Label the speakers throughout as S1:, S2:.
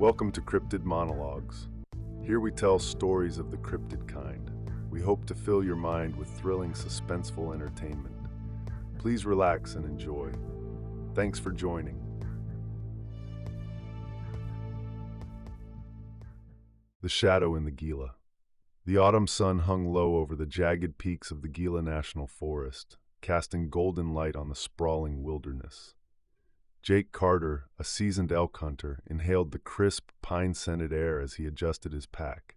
S1: Welcome to Cryptid Monologues. Here we tell stories of the cryptid kind. We hope to fill your mind with thrilling, suspenseful entertainment. Please relax and enjoy. Thanks for joining. The Shadow in the Gila. The autumn sun hung low over the jagged peaks of the Gila National Forest, casting golden light on the sprawling wilderness. Jake Carter, a seasoned elk hunter, inhaled the crisp, pine-scented air as he adjusted his pack.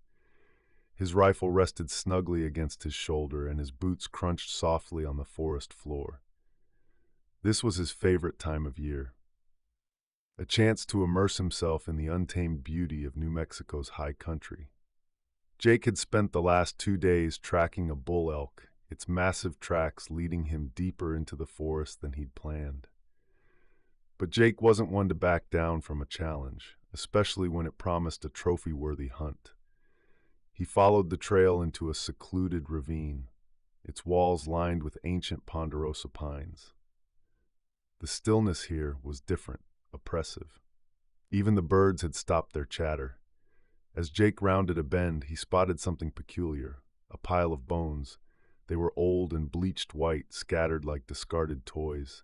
S1: His rifle rested snugly against his shoulder, and his boots crunched softly on the forest floor. This was his favorite time of year. A chance to immerse himself in the untamed beauty of New Mexico's high country. Jake had spent the last 2 days tracking a bull elk, its massive tracks leading him deeper into the forest than he'd planned. But Jake wasn't one to back down from a challenge, especially when it promised a trophy-worthy hunt. He followed the trail into a secluded ravine, its walls lined with ancient ponderosa pines. The stillness here was different, oppressive. Even the birds had stopped their chatter. As Jake rounded a bend, he spotted something peculiar, a pile of bones. They were old and bleached white, scattered like discarded toys.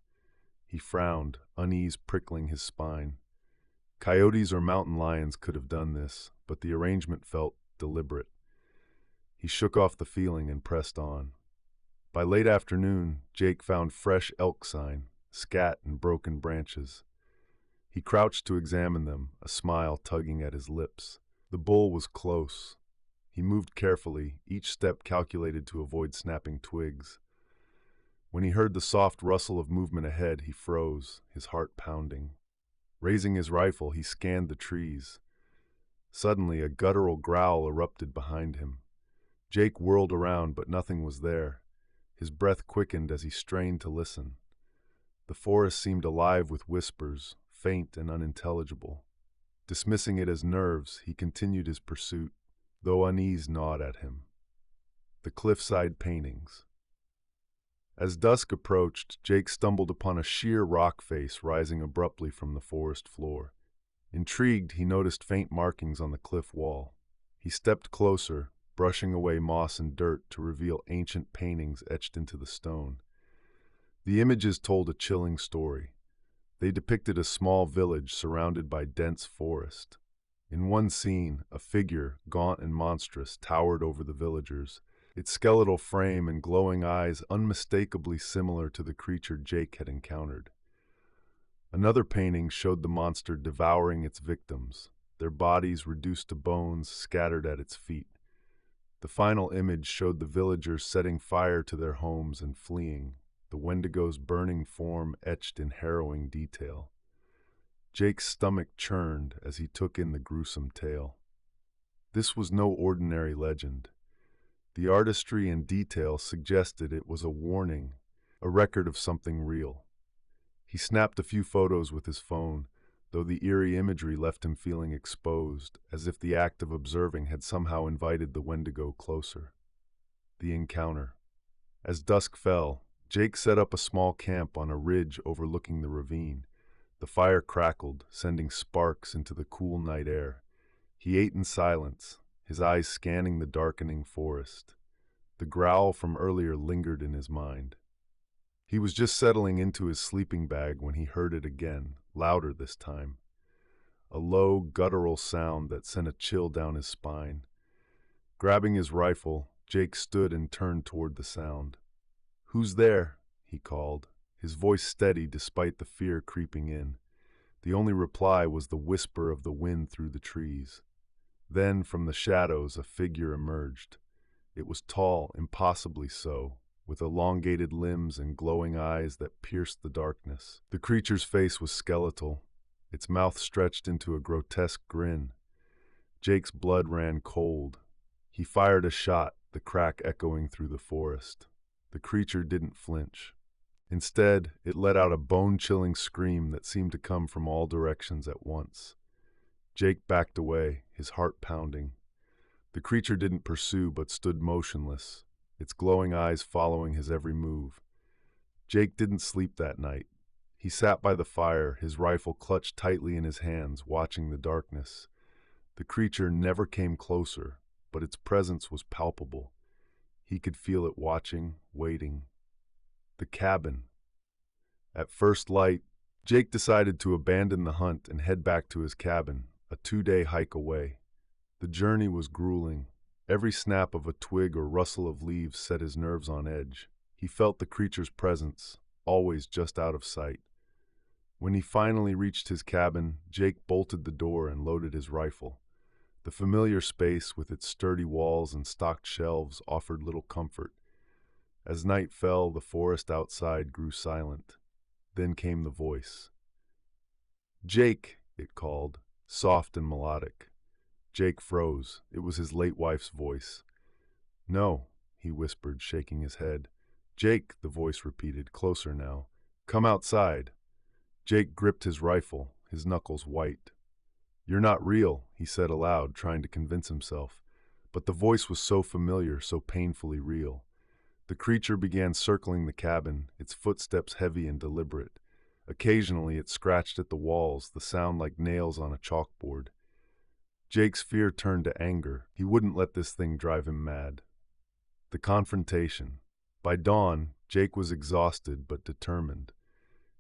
S1: He frowned, unease prickling his spine. Coyotes or mountain lions could have done this, but the arrangement felt deliberate. He shook off the feeling and pressed on. By late afternoon, Jake found fresh elk sign, scat and broken branches. He crouched to examine them, a smile tugging at his lips. The bull was close. He moved carefully, each step calculated to avoid snapping twigs. When he heard the soft rustle of movement ahead, he froze, his heart pounding. Raising his rifle, he scanned the trees. Suddenly, a guttural growl erupted behind him. Jake whirled around, but nothing was there. His breath quickened as he strained to listen. The forest seemed alive with whispers, faint and unintelligible. Dismissing it as nerves, he continued his pursuit, though unease gnawed at him. The cliffside paintings. As dusk approached, Jake stumbled upon a sheer rock face rising abruptly from the forest floor. Intrigued, he noticed faint markings on the cliff wall. He stepped closer, brushing away moss and dirt to reveal ancient paintings etched into the stone. The images told a chilling story. They depicted a small village surrounded by dense forest. In one scene, a figure, gaunt and monstrous, towered over the villagers, its skeletal frame and glowing eyes unmistakably similar to the creature Jake had encountered. Another painting showed the monster devouring its victims, their bodies reduced to bones scattered at its feet. The final image showed the villagers setting fire to their homes and fleeing, the Wendigo's burning form etched in harrowing detail. Jake's stomach churned as he took in the gruesome tale. This was no ordinary legend. The artistry and detail suggested it was a warning, a record of something real. He snapped a few photos with his phone, though the eerie imagery left him feeling exposed, as if the act of observing had somehow invited the Wendigo closer. The encounter. As dusk fell, Jake set up a small camp on a ridge overlooking the ravine. The fire crackled, sending sparks into the cool night air. He ate in silence, his eyes scanning the darkening forest. The growl from earlier lingered in his mind. He was just settling into his sleeping bag when he heard it again, louder this time. A low, guttural sound that sent a chill down his spine. Grabbing his rifle, Jake stood and turned toward the sound. "Who's there?" he called, his voice steady despite the fear creeping in. The only reply was the whisper of the wind through the trees. Then, from the shadows, a figure emerged. It was tall, impossibly so, with elongated limbs and glowing eyes that pierced the darkness. The creature's face was skeletal, its mouth stretched into a grotesque grin. Jake's blood ran cold. He fired a shot, the crack echoing through the forest. The creature didn't flinch. Instead, it let out a bone-chilling scream that seemed to come from all directions at once. Jake backed away, his heart pounding. The creature didn't pursue but stood motionless, its glowing eyes following his every move. Jake didn't sleep that night. He sat by the fire, his rifle clutched tightly in his hands, watching the darkness. The creature never came closer, but its presence was palpable. He could feel it watching, waiting. The cabin. At first light, Jake decided to abandon the hunt and head back to his cabin, a 2-day hike away. The journey was grueling. Every snap of a twig or rustle of leaves set his nerves on edge. He felt the creature's presence, always just out of sight. When he finally reached his cabin, Jake bolted the door and loaded his rifle. The familiar space, with its sturdy walls and stocked shelves, offered little comfort. As night fell, the forest outside grew silent. Then came the voice. "Jake," it called, soft and melodic. Jake froze. It was his late wife's voice. "No," he whispered, shaking his head. "Jake," the voice repeated, closer now. "Come outside." Jake gripped his rifle, his knuckles white. "You're not real," he said aloud, trying to convince himself. But the voice was so familiar, so painfully real. The creature began circling the cabin, its footsteps heavy and deliberate. Occasionally it scratched at the walls, the sound like nails on a chalkboard. Jake's fear turned to anger. He wouldn't let this thing drive him mad. The confrontation. By dawn, Jake was exhausted but determined.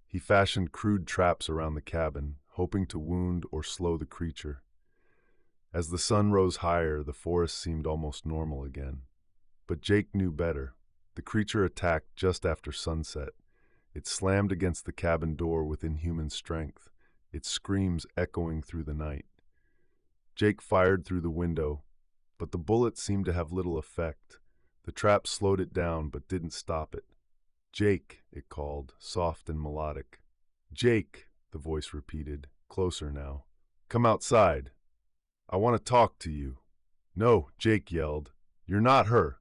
S1: He fashioned crude traps around the cabin, hoping to wound or slow the creature. As the sun rose higher, the forest seemed almost normal again. But Jake knew better. The creature attacked just after sunset. It slammed against the cabin door with inhuman strength, its screams echoing through the night. Jake fired through the window, but the bullet seemed to have little effect. The trap slowed it down but didn't stop it. "Jake," it called, soft and melodic. "Jake," the voice repeated, closer now. "Come outside. I want to talk to you." "No," Jake yelled. "You're not her."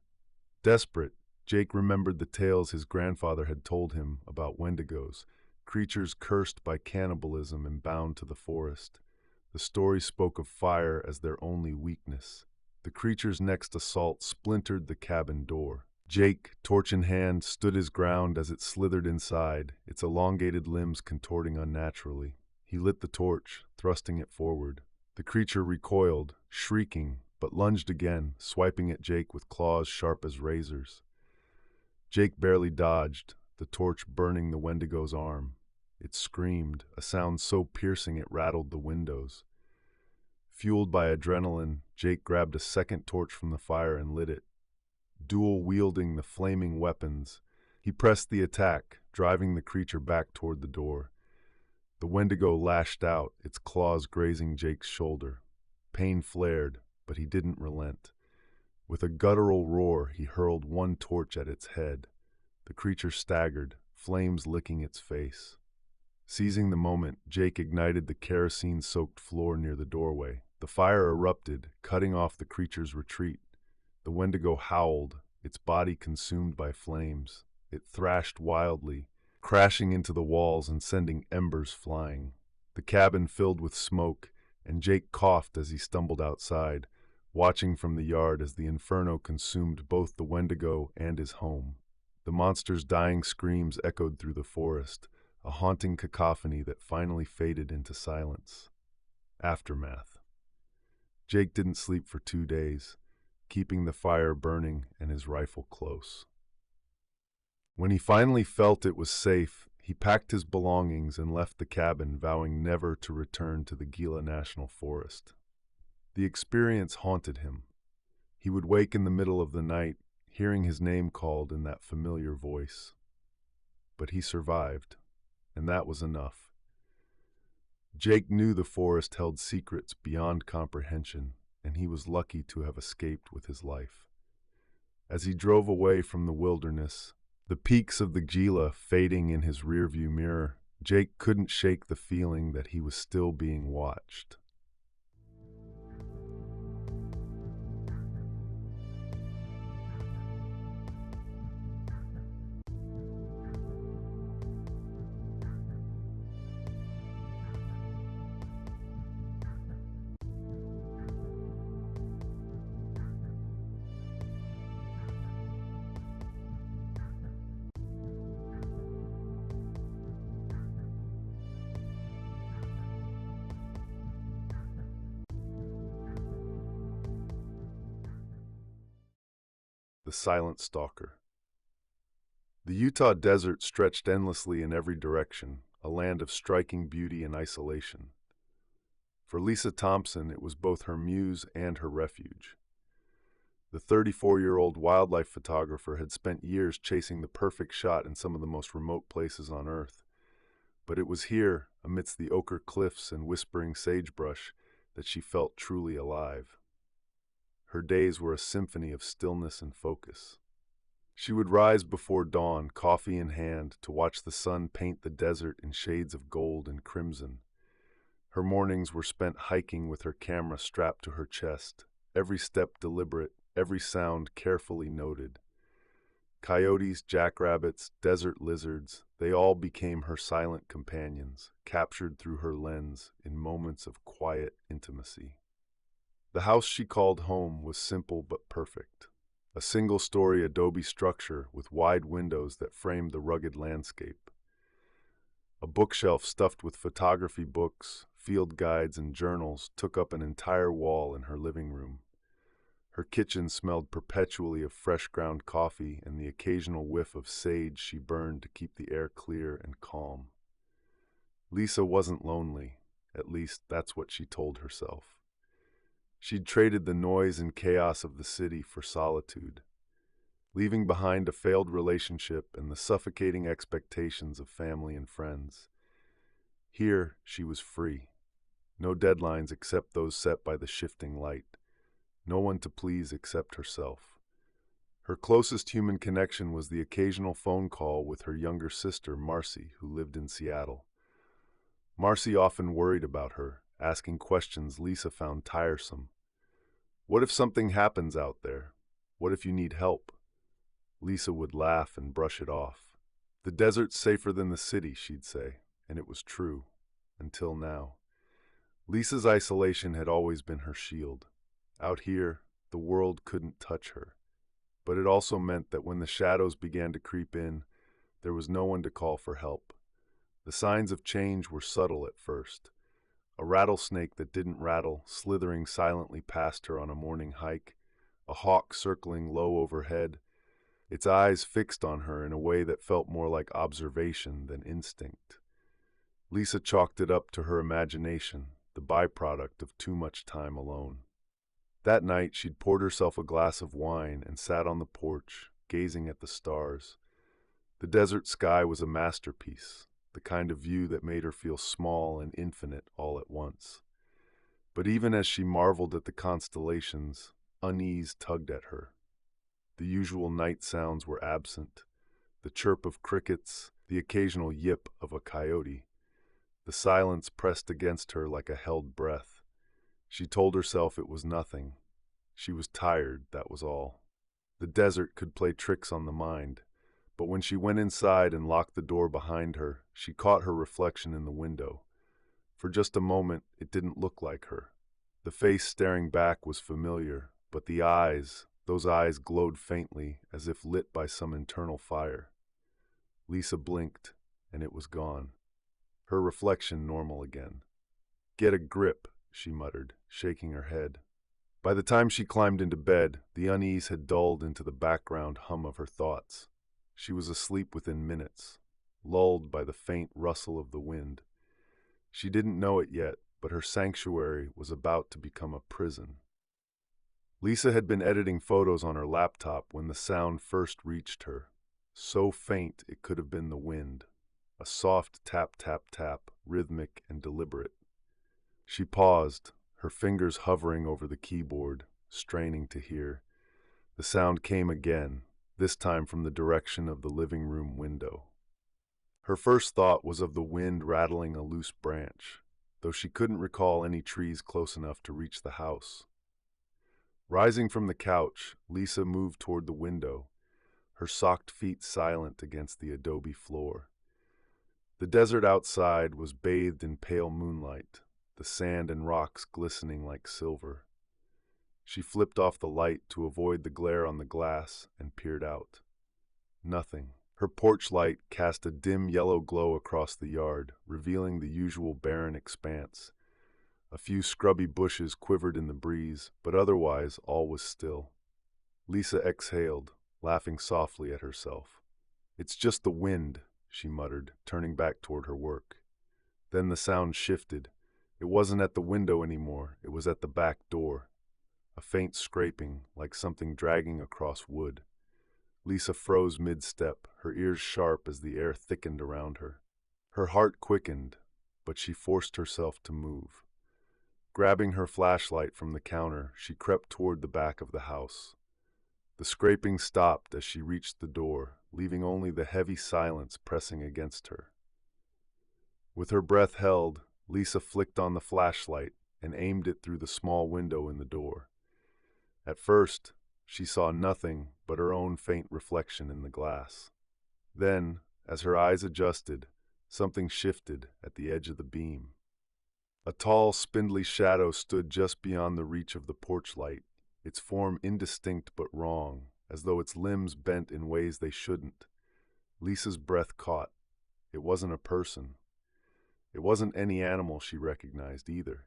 S1: Desperate, Jake remembered the tales his grandfather had told him about Wendigos, creatures cursed by cannibalism and bound to the forest. The story spoke of fire as their only weakness. The creature's next assault splintered the cabin door. Jake, torch in hand, stood his ground as it slithered inside, its elongated limbs contorting unnaturally. He lit the torch, thrusting it forward. The creature recoiled, shrieking, but lunged again, swiping at Jake with claws sharp as razors. Jake barely dodged, the torch burning the Wendigo's arm. It screamed, a sound so piercing it rattled the windows. Fueled by adrenaline, Jake grabbed a second torch from the fire and lit it. Dual-wielding the flaming weapons, he pressed the attack, driving the creature back toward the door. The Wendigo lashed out, its claws grazing Jake's shoulder. Pain flared, but he didn't relent. With a guttural roar, he hurled one torch at its head. The creature staggered, flames licking its face. Seizing the moment, Jake ignited the kerosene-soaked floor near the doorway. The fire erupted, cutting off the creature's retreat. The Wendigo howled, its body consumed by flames. It thrashed wildly, crashing into the walls and sending embers flying. The cabin filled with smoke, and Jake coughed as he stumbled outside, watching from the yard as the inferno consumed both the Wendigo and his home. The monster's dying screams echoed through the forest, a haunting cacophony that finally faded into silence. Aftermath. Jake didn't sleep for 2 days, keeping the fire burning and his rifle close. When he finally felt it was safe, he packed his belongings and left the cabin, vowing never to return to the Gila National Forest. The experience haunted him. He would wake in the middle of the night, hearing his name called in that familiar voice. But he survived, and that was enough. Jake knew the forest held secrets beyond comprehension, and he was lucky to have escaped with his life. As he drove away from the wilderness, the peaks of the Gila fading in his rearview mirror, Jake couldn't shake the feeling that he was still being watched. the silent stalker. The Utah desert stretched endlessly in every direction, a land of striking beauty and isolation. For Lisa Thompson, it was both her muse and her refuge. The 34-year-old wildlife photographer had spent years chasing the perfect shot in some of the most remote places on Earth. But it was here, amidst the ochre cliffs and whispering sagebrush, that she felt truly alive. Her days were a symphony of stillness and focus. She would rise before dawn, coffee in hand, to watch the sun paint the desert in shades of gold and crimson. Her mornings were spent hiking with her camera strapped to her chest, every step deliberate, every sound carefully noted. Coyotes, jackrabbits, desert lizards, they all became her silent companions, captured through her lens in moments of quiet intimacy. The house she called home was simple but perfect. A single-story adobe structure with wide windows that framed the rugged landscape. A bookshelf stuffed with photography books, field guides, and journals took up an entire wall in her living room. Her kitchen smelled perpetually of fresh ground coffee and the occasional whiff of sage she burned to keep the air clear and calm. Lisa wasn't lonely, at least that's what she told herself. She'd traded the noise and chaos of the city for solitude, leaving behind a failed relationship and the suffocating expectations of family and friends. Here, she was free. No deadlines except those set by the shifting light. No one to please except herself. Her closest human connection was the occasional phone call with her younger sister, Marcy, who lived in Seattle. Marcy often worried about her, asking questions Lisa found tiresome. What if something happens out there? What if you need help? Lisa would laugh and brush it off. The desert's safer than the city, she'd say, and it was true, until now. Lisa's isolation had always been her shield. Out here, the world couldn't touch her. But it also meant that when the shadows began to creep in, there was no one to call for help. The signs of change were subtle at first. A rattlesnake that didn't rattle, slithering silently past her on a morning hike, a hawk circling low overhead, its eyes fixed on her in a way that felt more like observation than instinct. Lisa chalked it up to her imagination, the byproduct of too much time alone. That night, she'd poured herself a glass of wine and sat on the porch, gazing at the stars. The desert sky was a masterpiece, the kind of view that made her feel small and infinite all at once. But even as she marveled at the constellations, unease tugged at her. The usual night sounds were absent, the chirp of crickets, the occasional yip of a coyote. The silence pressed against her like a held breath. She told herself it was nothing. She was tired, that was all. The desert could play tricks on the mind, but when she went inside and locked the door behind her, she caught her reflection in the window. For just a moment, it didn't look like her. The face staring back was familiar, but the eyes, those eyes glowed faintly, as if lit by some internal fire. Lisa blinked, and it was gone. Her reflection normal again. "Get a grip," she muttered, shaking her head. By the time she climbed into bed, the unease had dulled into the background hum of her thoughts. She was asleep within minutes, lulled by the faint rustle of the wind. She didn't know it yet, but her sanctuary was about to become a prison. Lisa had been editing photos on her laptop when the sound first reached her, so faint it could have been the wind, a soft tap, tap, tap, rhythmic and deliberate. She paused, her fingers hovering over the keyboard, straining to hear. The sound came again, this time from the direction of the living room window. Her first thought was of the wind rattling a loose branch, though she couldn't recall any trees close enough to reach the house. Rising from the couch, Lisa moved toward the window, her socked feet silent against the adobe floor. The desert outside was bathed in pale moonlight, the sand and rocks glistening like silver. She flipped off the light to avoid the glare on the glass and peered out. Nothing. Her porch light cast a dim yellow glow across the yard, revealing the usual barren expanse. A few scrubby bushes quivered in the breeze, but otherwise all was still. Lisa exhaled, laughing softly at herself. "It's just the wind," she muttered, turning back toward her work. Then the sound shifted. It wasn't at the window anymore, it was at the back door. A faint scraping, like something dragging across wood. Lisa froze mid-step, her ears sharp as the air thickened around her. Her heart quickened, but she forced herself to move. Grabbing her flashlight from the counter, she crept toward the back of the house. The scraping stopped as she reached the door, leaving only the heavy silence pressing against her. With her breath held, Lisa flicked on the flashlight and aimed it through the small window in the door. At first, she saw nothing but her own faint reflection in the glass. Then, as her eyes adjusted, something shifted at the edge of the beam. A tall, spindly shadow stood just beyond the reach of the porch light, its form indistinct but wrong, as though its limbs bent in ways they shouldn't. Lisa's breath caught. It wasn't a person. It wasn't any animal she recognized either.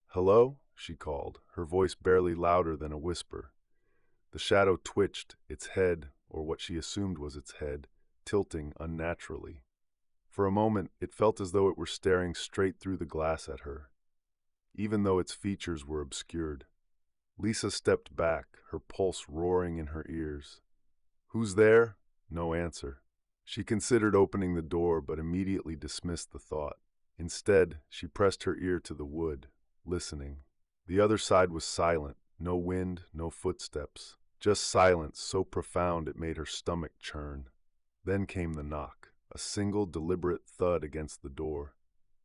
S1: "Hello?" she called, her voice barely louder than a whisper. The shadow twitched, its head, or what she assumed was its head, tilting unnaturally. For a moment, it felt as though it were staring straight through the glass at her, even though its features were obscured. Lisa stepped back, her pulse roaring in her ears. "Who's there?" No answer. She considered opening the door, but immediately dismissed the thought. Instead, she pressed her ear to the wood, listening. The other side was silent, no wind, no footsteps, just silence so profound it made her stomach churn. Then came the knock, a single deliberate thud against the door.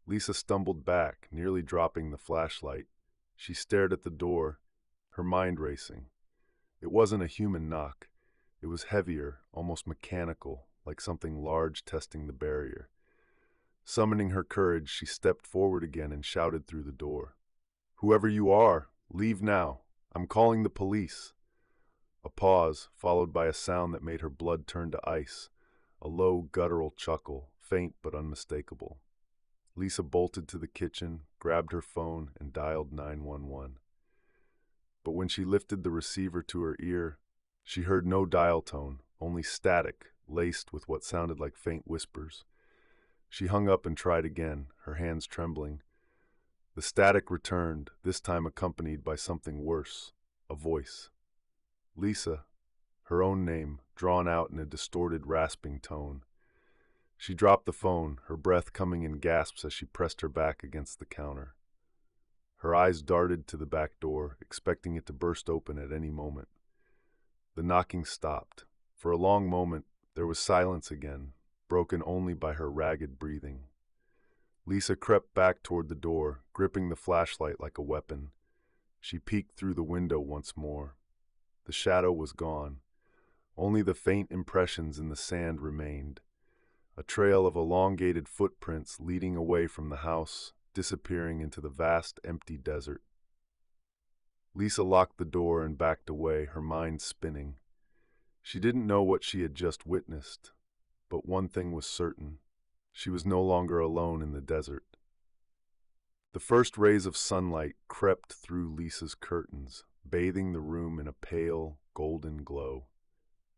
S1: Lisa stumbled back, nearly dropping the flashlight. She stared at the door, her mind racing. It wasn't a human knock. It was heavier, almost mechanical, like something large testing the barrier. Summoning her courage, she stepped forward again and shouted through the door. "Whoever you are, leave now. I'm calling the police." A pause, followed by a sound that made her blood turn to ice. A low, guttural chuckle, faint but unmistakable. Lisa bolted to the kitchen, grabbed her phone, and dialed 911. But when she lifted the receiver to her ear, she heard no dial tone, only static, laced with what sounded like faint whispers. She hung up and tried again, her hands trembling. The static returned, this time accompanied by something worse, a voice. Lisa, her own name, drawn out in a distorted, rasping tone. She dropped the phone, her breath coming in gasps as she pressed her back against the counter. Her eyes darted to the back door, expecting it to burst open at any moment. The knocking stopped. For a long moment, there was silence again, broken only by her ragged breathing. Lisa crept back toward the door, gripping the flashlight like a weapon. She peeked through the window once more. The shadow was gone. Only the faint impressions in the sand remained. A trail of elongated footprints leading away from the house, disappearing into the vast, empty desert. Lisa locked the door and backed away, her mind spinning. She didn't know what she had just witnessed, but one thing was certain. She was no longer alone in the desert. The first rays of sunlight crept through Lisa's curtains, bathing the room in a pale, golden glow.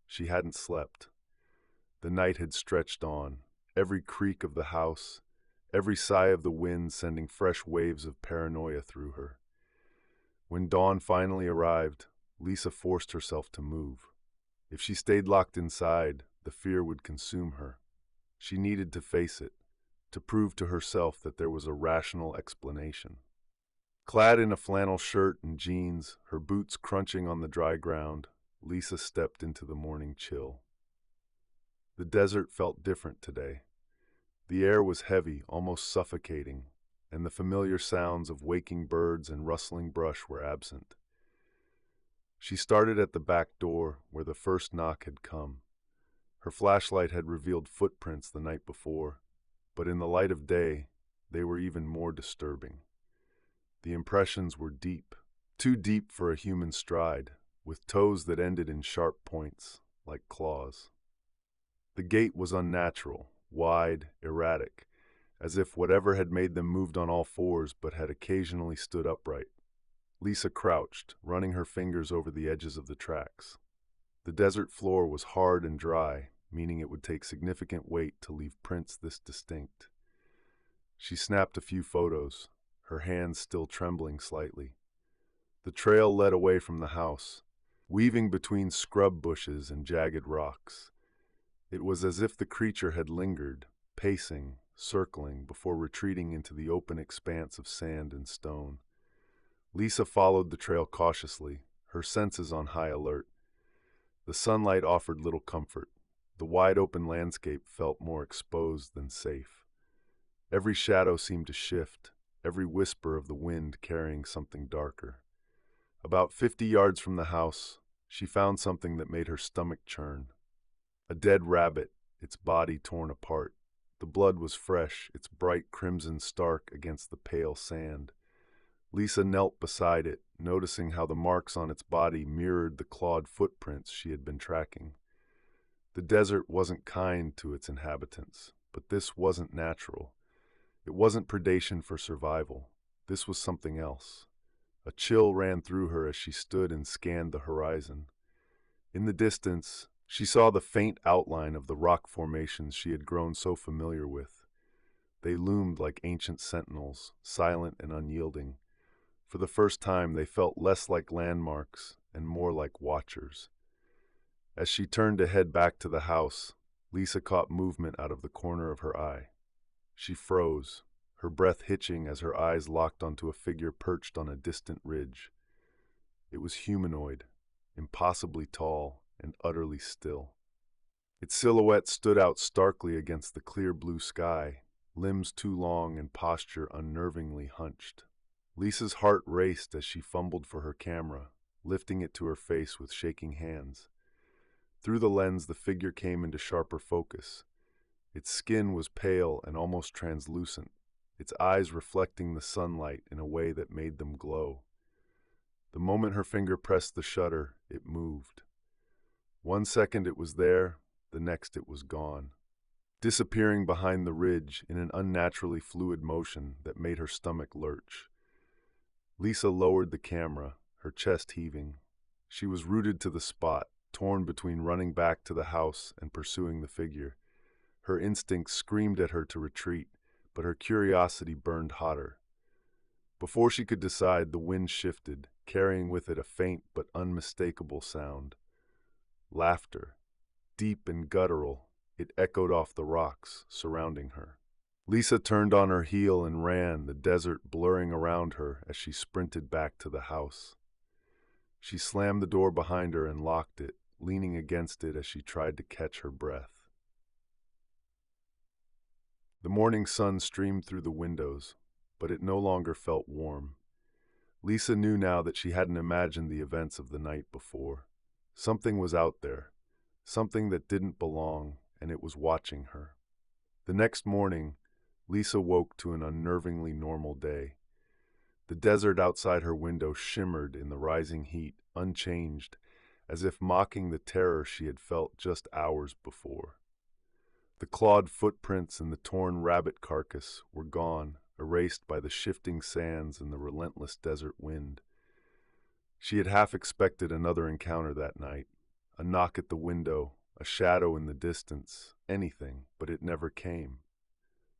S1: She hadn't slept. The night had stretched on, every creak of the house, every sigh of the wind sending fresh waves of paranoia through her. When dawn finally arrived, Lisa forced herself to move. If she stayed locked inside, the fear would consume her. She needed to face it, to prove to herself that there was a rational explanation. Clad in a flannel shirt and jeans, her boots crunching on the dry ground, Lisa stepped into the morning chill. The desert felt different today. The air was heavy, almost suffocating, and the familiar sounds of waking birds and rustling brush were absent. She started at the back door, where the first knock had come. Her flashlight had revealed footprints the night before, but in the light of day, they were even more disturbing. The impressions were deep, too deep for a human stride, with toes that ended in sharp points, like claws. The gait was unnatural, wide, erratic, as if whatever had made them moved on all fours but had occasionally stood upright. Lisa crouched, running her fingers over the edges of the tracks. The desert floor was hard and dry, meaning it would take significant weight to leave prints this distinct. She snapped a few photos, her hands still trembling slightly. The trail led away from the house, weaving between scrub bushes and jagged rocks. It was as if the creature had lingered, pacing, circling, before retreating into the open expanse of sand and stone. Lisa followed the trail cautiously, her senses on high alert. The sunlight offered little comfort. The wide-open landscape felt more exposed than safe. Every shadow seemed to shift, every whisper of the wind carrying something darker. About 50 yards from the house, she found something that made her stomach churn. A dead rabbit, its body torn apart. The blood was fresh, its bright crimson stark against the pale sand. Lisa knelt beside it, noticing how the marks on its body mirrored the clawed footprints she had been tracking. The desert wasn't kind to its inhabitants, but this wasn't natural. It wasn't predation for survival. This was something else. A chill ran through her as she stood and scanned the horizon. In the distance, she saw the faint outline of the rock formations she had grown so familiar with. They loomed like ancient sentinels, silent and unyielding. For the first time, they felt less like landmarks and more like watchers. As she turned to head back to the house, Lisa caught movement out of the corner of her eye. She froze, her breath hitching as her eyes locked onto a figure perched on a distant ridge. It was humanoid, impossibly tall and utterly still. Its silhouette stood out starkly against the clear blue sky, limbs too long and posture unnervingly hunched. Lisa's heart raced as she fumbled for her camera, lifting it to her face with shaking hands. Through the lens, the figure came into sharper focus. Its skin was pale and almost translucent, its eyes reflecting the sunlight in a way that made them glow. The moment her finger pressed the shutter, it moved. 1 second it was there, the next it was gone, disappearing behind the ridge in an unnaturally fluid motion that made her stomach lurch. Lisa lowered the camera, her chest heaving. She was rooted to the spot, torn between running back to the house and pursuing the figure. Her instincts screamed at her to retreat, but her curiosity burned hotter. Before she could decide, the wind shifted, carrying with it a faint but unmistakable sound. Laughter. Deep and guttural, it echoed off the rocks surrounding her. Lisa turned on her heel and ran, the desert blurring around her as she sprinted back to the house. She slammed the door behind her and locked it, leaning against it as she tried to catch her breath. The morning sun streamed through the windows, but it no longer felt warm. Lisa knew now that she hadn't imagined the events of the night before. Something was out there, something that didn't belong, and it was watching her. The next morning, Lisa woke to an unnervingly normal day. The desert outside her window shimmered in the rising heat, unchanged, as if mocking the terror she had felt just hours before. The clawed footprints and the torn rabbit carcass were gone, erased by the shifting sands and the relentless desert wind. She had half expected another encounter that night, a knock at the window, a shadow in the distance, anything, but it never came.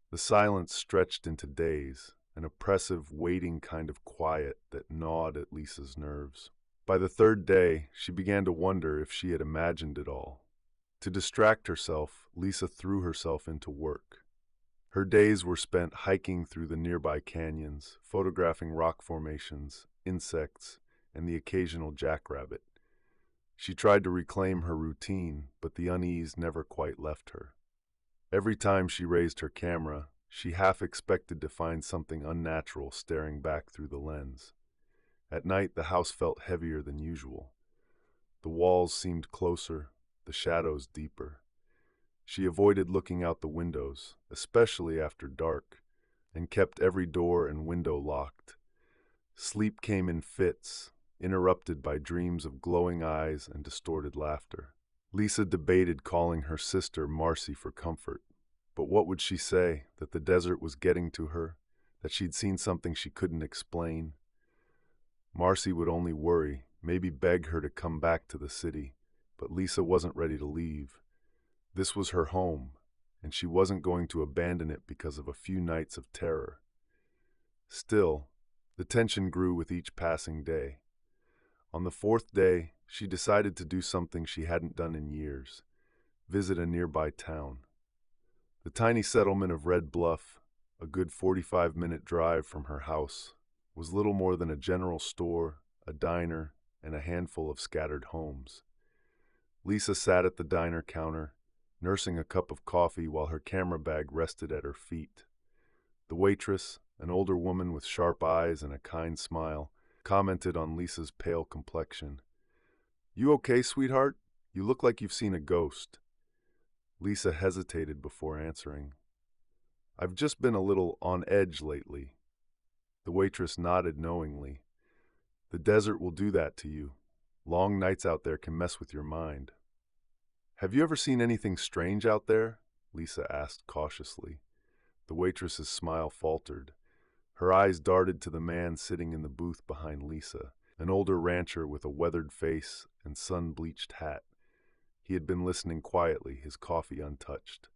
S1: The silence stretched into days, an oppressive, waiting kind of quiet that gnawed at Lisa's nerves. By the third day, she began to wonder if she had imagined it all. To distract herself, Lisa threw herself into work. Her days were spent hiking through the nearby canyons, photographing rock formations, insects, and the occasional jackrabbit. She tried to reclaim her routine, but the unease never quite left her. Every time she raised her camera, she half expected to find something unnatural staring back through the lens. At night, the house felt heavier than usual. The walls seemed closer, the shadows deeper. She avoided looking out the windows, especially after dark, and kept every door and window locked. Sleep came in fits, interrupted by dreams of glowing eyes and distorted laughter. Lisa debated calling her sister Marcy for comfort. But what would she say? That the desert was getting to her? That she'd seen something she couldn't explain? Marcy would only worry, maybe beg her to come back to the city. But Lisa wasn't ready to leave. This was her home, and she wasn't going to abandon it because of a few nights of terror. Still, the tension grew with each passing day. On the fourth day, she decided to do something she hadn't done in years: visit a nearby town. The tiny settlement of Red Bluff, a good 45-minute drive from her house, was little more than a general store, a diner, and a handful of scattered homes. Lisa sat at the diner counter, nursing a cup of coffee while her camera bag rested at her feet. The waitress, an older woman with sharp eyes and a kind smile, commented on Lisa's pale complexion. "You okay, sweetheart? You look like you've seen a ghost." Lisa hesitated before answering. "I've just been a little on edge lately." The waitress nodded knowingly. "The desert will do that to you. Long nights out there can mess with your mind." "Have you ever seen anything strange out there?" Lisa asked cautiously. The waitress's smile faltered. Her eyes darted to the man sitting in the booth behind Lisa, an older rancher with a weathered face and sun-bleached hat. He had been listening quietly, his coffee untouched.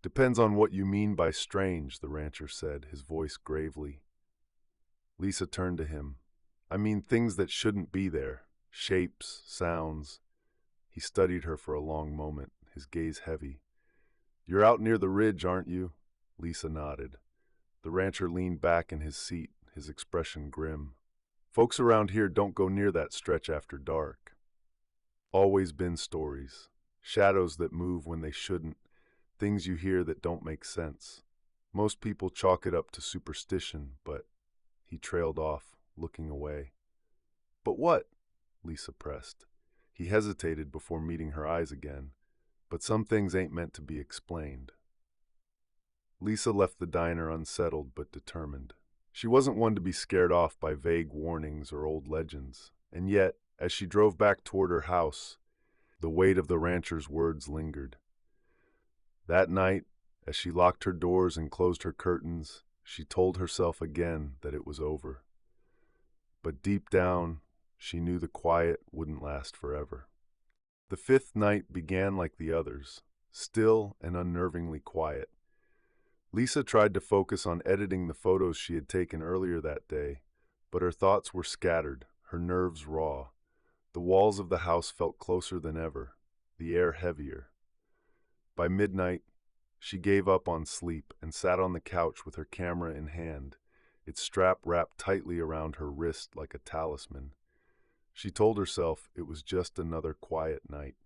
S1: "Depends on what you mean by strange," the rancher said, his voice gravely. Lisa turned to him. "I mean things that shouldn't be there. Shapes, sounds." He studied her for a long moment, his gaze heavy. "You're out near the ridge, aren't you?" Lisa nodded. The rancher leaned back in his seat, his expression grim. "Folks around here don't go near that stretch after dark." Always been stories. Shadows that move when they shouldn't. Things you hear that don't make sense. Most people chalk it up to superstition, but... He trailed off, looking away. "But what?" Lisa pressed. He hesitated before meeting her eyes again. "But some things ain't meant to be explained." Lisa left the diner unsettled but determined. She wasn't one to be scared off by vague warnings or old legends, and yet, as she drove back toward her house, the weight of the rancher's words lingered. That night, as she locked her doors and closed her curtains, she told herself again that it was over. But deep down, she knew the quiet wouldn't last forever. The fifth night began like the others, still and unnervingly quiet. Lisa tried to focus on editing the photos she had taken earlier that day, but her thoughts were scattered, her nerves raw. The walls of the house felt closer than ever, the air heavier. By midnight, she gave up on sleep and sat on the couch with her camera in hand, its strap wrapped tightly around her wrist like a talisman. She told herself it was just another quiet night.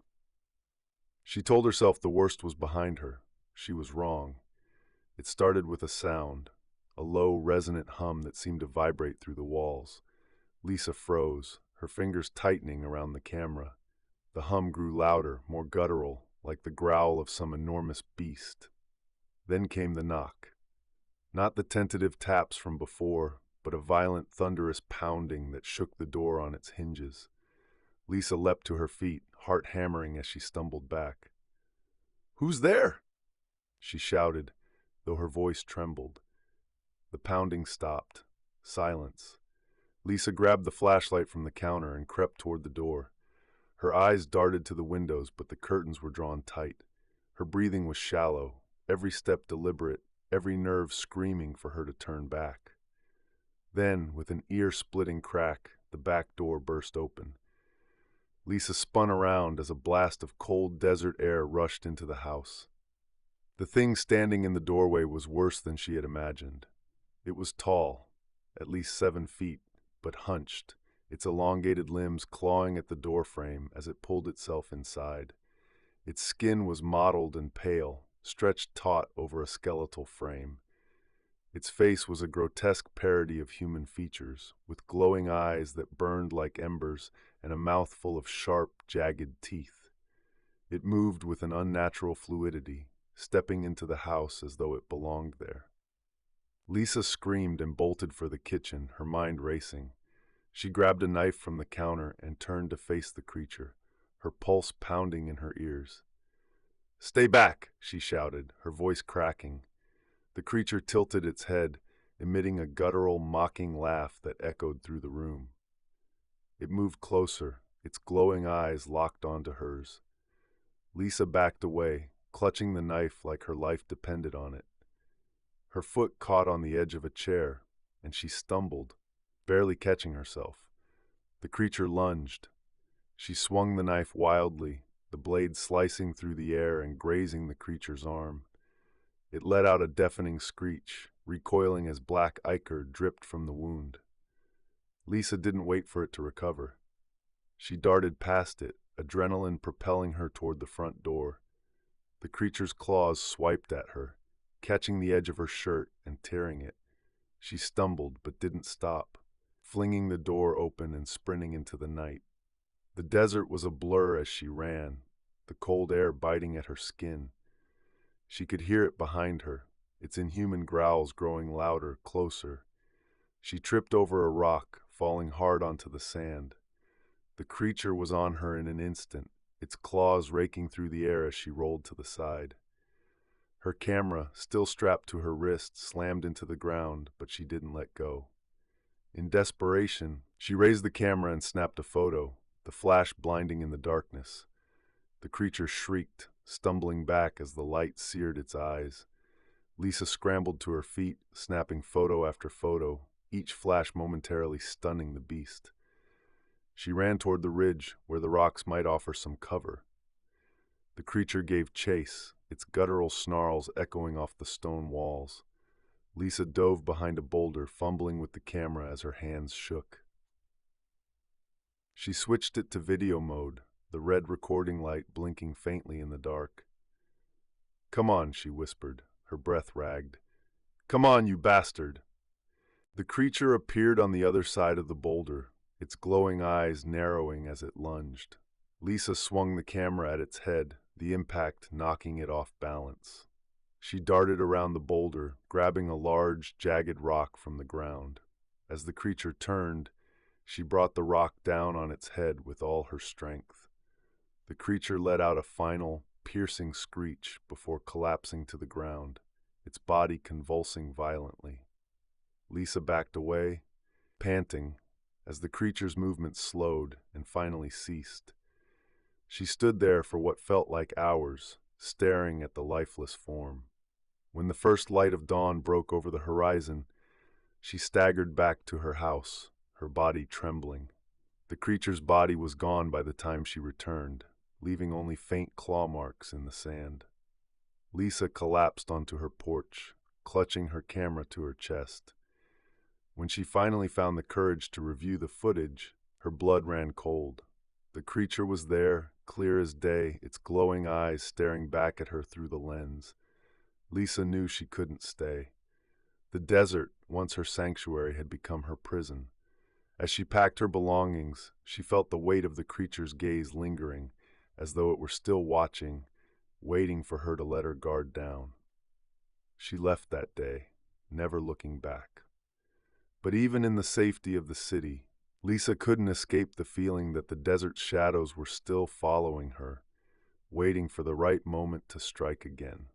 S1: She told herself the worst was behind her. She was wrong. It started with a sound, a low, resonant hum that seemed to vibrate through the walls. Lisa froze, her fingers tightening around the camera. The hum grew louder, more guttural, like the growl of some enormous beast. Then came the knock. Not the tentative taps from before, but a violent, thunderous pounding that shook the door on its hinges. Lisa leapt to her feet, heart hammering as she stumbled back. "Who's there?" she shouted, though her voice trembled. The pounding stopped. Silence. Lisa grabbed the flashlight from the counter and crept toward the door. Her eyes darted to the windows, but the curtains were drawn tight. Her breathing was shallow, every step deliberate, every nerve screaming for her to turn back. Then, with an ear-splitting crack, the back door burst open. Lisa spun around as a blast of cold desert air rushed into the house. The thing standing in the doorway was worse than she had imagined. It was tall, at least 7 feet, but hunched, its elongated limbs clawing at the doorframe as it pulled itself inside. Its skin was mottled and pale, stretched taut over a skeletal frame. Its face was a grotesque parody of human features, with glowing eyes that burned like embers and a mouth full of sharp, jagged teeth. It moved with an unnatural fluidity, stepping into the house as though it belonged there. Lisa screamed and bolted for the kitchen, her mind racing. She grabbed a knife from the counter and turned to face the creature, her pulse pounding in her ears. "Stay back!" she shouted, her voice cracking. The creature tilted its head, emitting a guttural, mocking laugh that echoed through the room. It moved closer, its glowing eyes locked onto hers. Lisa backed away, clutching the knife like her life depended on it. Her foot caught on the edge of a chair, and she stumbled, barely catching herself. The creature lunged. She swung the knife wildly, the blade slicing through the air and grazing the creature's arm. It let out a deafening screech, recoiling as black ichor dripped from the wound. Lisa didn't wait for it to recover. She darted past it, adrenaline propelling her toward the front door. The creature's claws swiped at her, catching the edge of her shirt and tearing it. She stumbled but didn't stop, flinging the door open and sprinting into the night. The desert was a blur as she ran, the cold air biting at her skin. She could hear it behind her, its inhuman growls growing louder, closer. She tripped over a rock, falling hard onto the sand. The creature was on her in an instant, its claws raking through the air as she rolled to the side. Her camera, still strapped to her wrist, slammed into the ground, but she didn't let go. In desperation, she raised the camera and snapped a photo, the flash blinding in the darkness. The creature shrieked, stumbling back as the light seared its eyes. Lisa scrambled to her feet, snapping photo after photo, each flash momentarily stunning the beast. She ran toward the ridge, where the rocks might offer some cover. The creature gave chase, its guttural snarls echoing off the stone walls. Lisa dove behind a boulder, fumbling with the camera as her hands shook. She switched it to video mode, the red recording light blinking faintly in the dark. "Come on," she whispered, her breath ragged. "Come on, you bastard!" The creature appeared on the other side of the boulder, its glowing eyes narrowing as it lunged. Lisa swung the camera at its head, the impact knocking it off balance. She darted around the boulder, grabbing a large, jagged rock from the ground. As the creature turned, she brought the rock down on its head with all her strength. The creature let out a final, piercing screech before collapsing to the ground, its body convulsing violently. Lisa backed away, panting, as the creature's movement slowed and finally ceased. She stood there for what felt like hours, staring at the lifeless form. When the first light of dawn broke over the horizon, she staggered back to her house, her body trembling. The creature's body was gone by the time she returned, leaving only faint claw marks in the sand. Lisa collapsed onto her porch, clutching her camera to her chest. When she finally found the courage to review the footage, her blood ran cold. The creature was there, clear as day, its glowing eyes staring back at her through the lens. Lisa knew she couldn't stay. The desert, once her sanctuary, had become her prison. As she packed her belongings, she felt the weight of the creature's gaze lingering, as though it were still watching, waiting for her to let her guard down. She left that day, never looking back. But even in the safety of the city, Lisa couldn't escape the feeling that the desert's shadows were still following her, waiting for the right moment to strike again.